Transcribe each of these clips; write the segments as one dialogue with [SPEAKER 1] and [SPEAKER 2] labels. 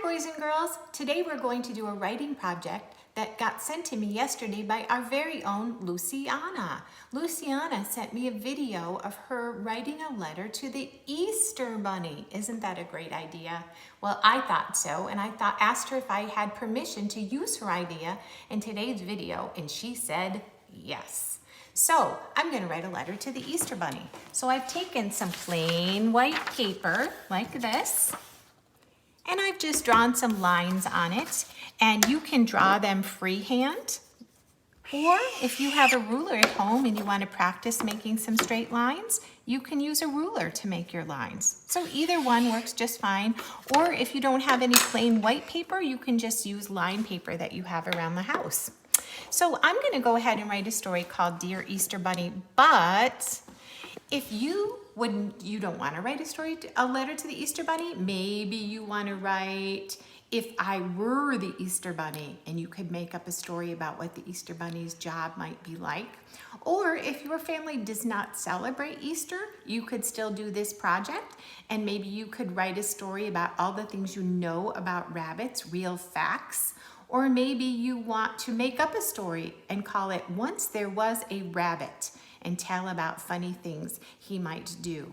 [SPEAKER 1] boys and girls. Today we're going to do a writing project that got sent to me yesterday by our very own Luciana. Luciana sent me a video of her writing a letter to the Easter Bunny. Isn't that a great idea? Well, I thought so, and asked her if I had permission to use her idea in today's video, and she said yes. So I'm going to write a letter to the Easter Bunny. So I've taken some plain white paper like this, and I've just drawn some lines on it, and you can draw them freehand, or if you have a ruler at home and you want to practice making some straight lines, you can use a ruler to make your lines. So either one works just fine, or if you don't have any plain white paper, you can just use line paper that you have around the house. So I'm going to go ahead and write a story called Dear Easter Bunny, but if you don't want to write a letter to the Easter Bunny, maybe you want to write If I Were the Easter Bunny, and you could make up a story about what the Easter Bunny's job might be like. Or if your family does not celebrate Easter, you could still do this project, and maybe you could write a story about all the things you know about rabbits, real facts. Or maybe you want to make up a story and call it Once There Was a Rabbit, and tell about funny things he might do.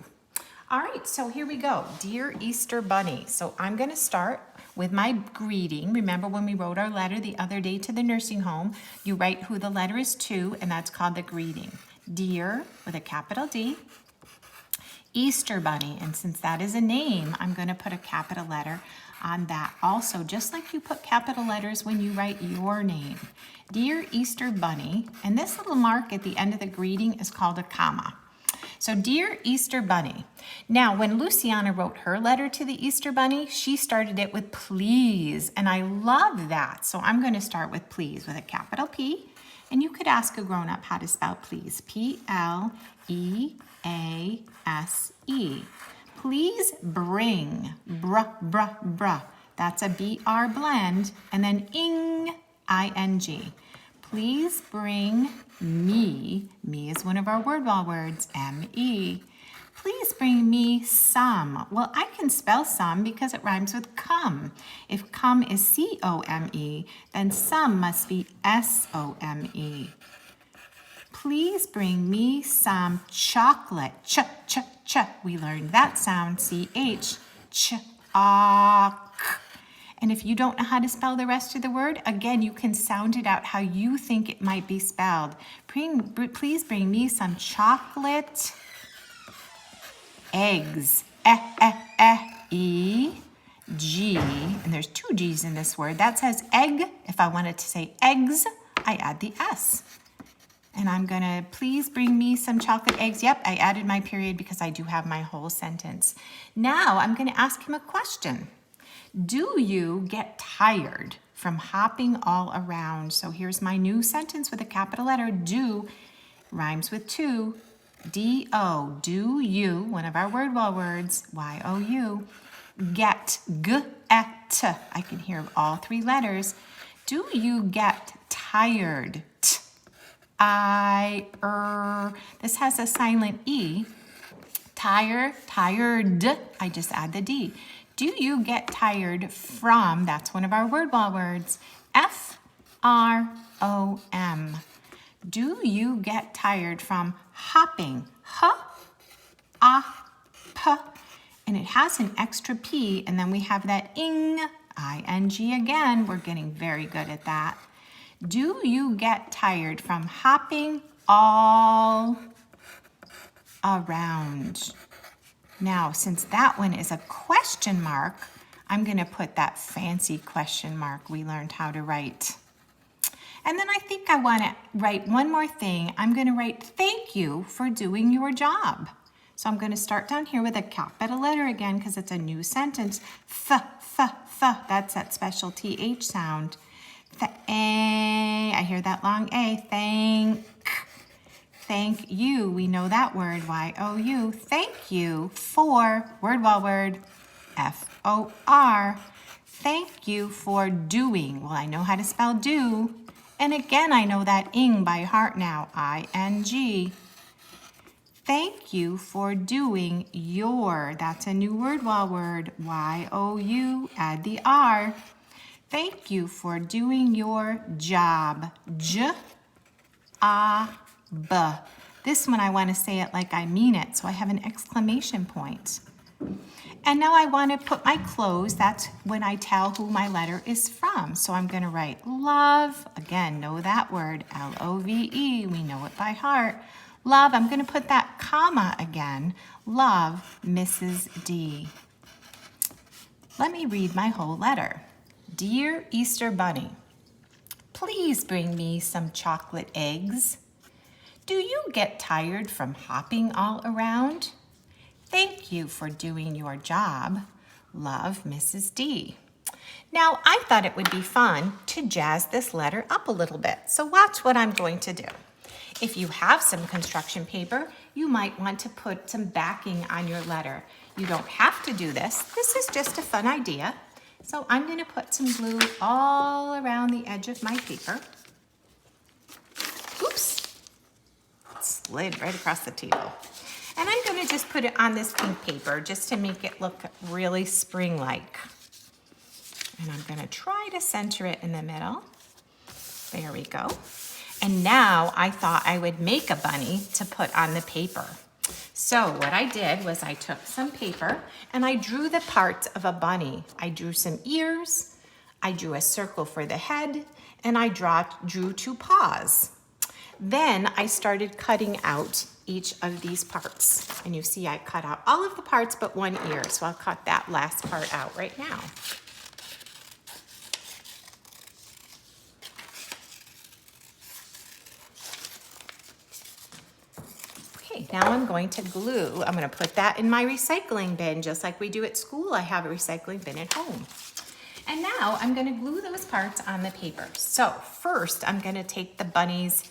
[SPEAKER 1] All right, so here we go. Dear Easter Bunny. So I'm going to start with my greeting. Remember when we wrote our letter the other day to the nursing home, you write who the letter is to, and that's called the greeting. Dear, with a capital D, Easter Bunny. And since that is a name, I'm going to put a capital letter on that also, just like you put capital letters when you write your name. Dear Easter Bunny, and this little mark at the end of the greeting is called a comma. So Dear Easter Bunny. Now, when Luciana wrote her letter to the Easter Bunny, she started it with please, and I love that. So I'm going to start with please with a capital P, and you could ask a grown-up how to spell please. P-L-E-A-S-E. Please bring, bruh, bruh, bruh. That's a B-R blend, and then ing, I-N-G. Please bring me is one of our word wall words, M-E. Please bring me some. Well, I can spell some because it rhymes with come. If come is C-O-M-E, then some must be S-O-M-E. Please bring me some chocolate. Ch, ch, ch. We learned that sound, C-H. Ch-ok. And if you don't know how to spell the rest of the word, again, you can sound it out how you think it might be spelled. Please bring me some chocolate eggs. E-G. And there's two G's in this word. That says egg. If I wanted to say eggs, I add the S. And I'm going to please bring me some chocolate eggs. Yep, I added my period because I do have my whole sentence. Now I'm going to ask him a question. Do you get tired from hopping all around? So here's my new sentence with a capital letter. Do rhymes with to. D-O. Do you, one of our word wall words, Y-O-U, get, G-E-T. I can hear all three letters. Do you get tired? This has a silent E. Tired. I just add the D. Do you get tired from, that's one of our word wall words, F-R-O-M. Do you get tired from hopping? H-A-P. And it has an extra P, and then we have that ing, I-N-G again. We're getting very good at that. Do you get tired from hopping all around? Now, since that one is a question mark, I'm going to put that fancy question mark we learned how to write. And then I think I want to write one more thing. I'm going to write thank you for doing your job. So I'm going to start down here with a capital letter again because it's a new sentence. That's that special TH sound. I hear that long A. Thank you. We know that word, Y-O-U. Thank you for, word wall word, F-O-R. Thank you for doing. Well, I know how to spell do. And again, I know that ing by heart now, I-N-G. Thank you for doing your, that's a new word wall word, Y-O-U, add the R. Thank you for doing your job, J-A-B. This one I want to say it like I mean it, so I have an exclamation point. And now I want to put my close, that's when I tell who my letter is from. So I'm going to write love, again, know that word, L-O-V-E, we know it by heart. Love, I'm going to put that comma again. Love, Mrs. D. Let me read my whole letter. Dear Easter Bunny, please bring me some chocolate eggs. Do you get tired from hopping all around? Thank you for doing your job. Love, Mrs. D. Now, I thought it would be fun to jazz this letter up a little bit. So watch what I'm going to do. If you have some construction paper, you might want to put some backing on your letter. You don't have to do this. This is just a fun idea. So I'm going to put some glue all around the edge of my paper. Oops, it slid right across the table. And I'm going to just put it on this pink paper just to make it look really spring-like. And I'm going to try to center it in the middle. There we go. And now I thought I would make a bunny to put on the paper. So what I did was I took some paper and I drew the parts of a bunny. I drew some ears, I drew a circle for the head, and I drew 2 paws. Then I started cutting out each of these parts. And you see I cut out all of the parts but 1 ear, so I'll cut that last part out right now. Okay, now I'm going to glue. I'm going to put that in my recycling bin, just like we do at school. I have a recycling bin at home. And now I'm going to glue those parts on the paper. So first I'm going to take the bunny's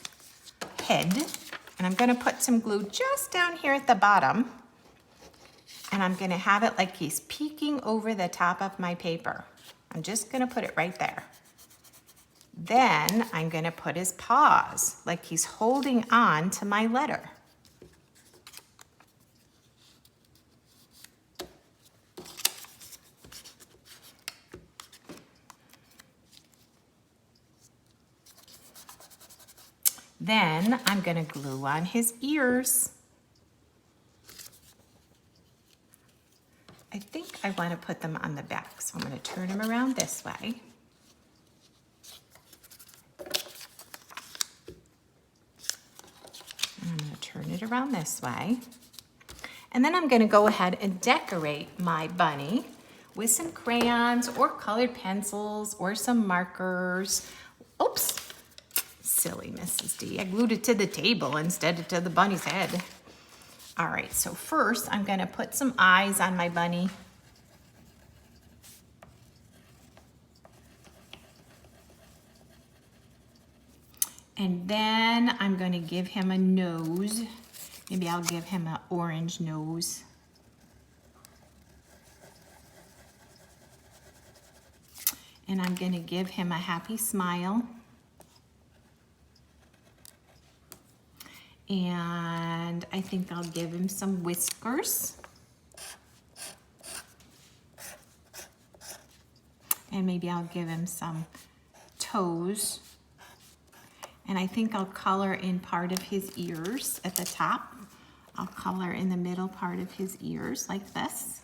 [SPEAKER 1] head and I'm going to put some glue just down here at the bottom. And I'm going to have it like he's peeking over the top of my paper. I'm just going to put it right there. Then I'm going to put his paws like he's holding on to my letter. Then I'm going to glue on his ears. I think I want to put them on the back, so I'm going to turn them around this way. And I'm going to turn it around this way. And then I'm going to go ahead and decorate my bunny with some crayons or colored pencils or some markers. Oops. Silly Mrs. D. I glued it to the table instead of to the bunny's head. All right, so first I'm going to put some eyes on my bunny. And then I'm going to give him a nose. Maybe I'll give him an orange nose. And I'm going to give him a happy smile. And I think I'll give him some whiskers. And maybe I'll give him some toes. And I think I'll color in part of his ears at the top. I'll color in the middle part of his ears like this.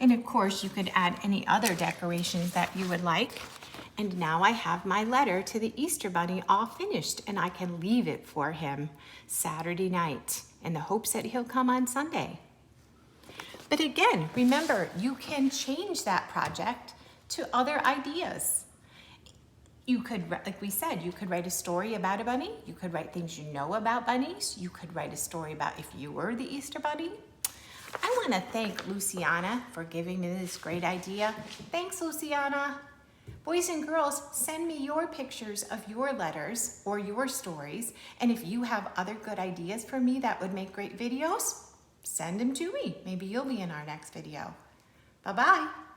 [SPEAKER 1] And of course, you could add any other decorations that you would like. And now I have my letter to the Easter Bunny all finished, and I can leave it for him Saturday night in the hopes that he'll come on Sunday. But again, remember, you can change that project to other ideas. You could, like we said, you could write a story about a bunny. You could write things you know about bunnies. You could write a story about if you were the Easter Bunny. I want to thank Luciana for giving me this great idea. Thanks, Luciana. Boys and girls, send me your pictures of your letters or your stories. And if you have other good ideas for me that would make great videos, send them to me. Maybe you'll be in our next video. Bye-bye.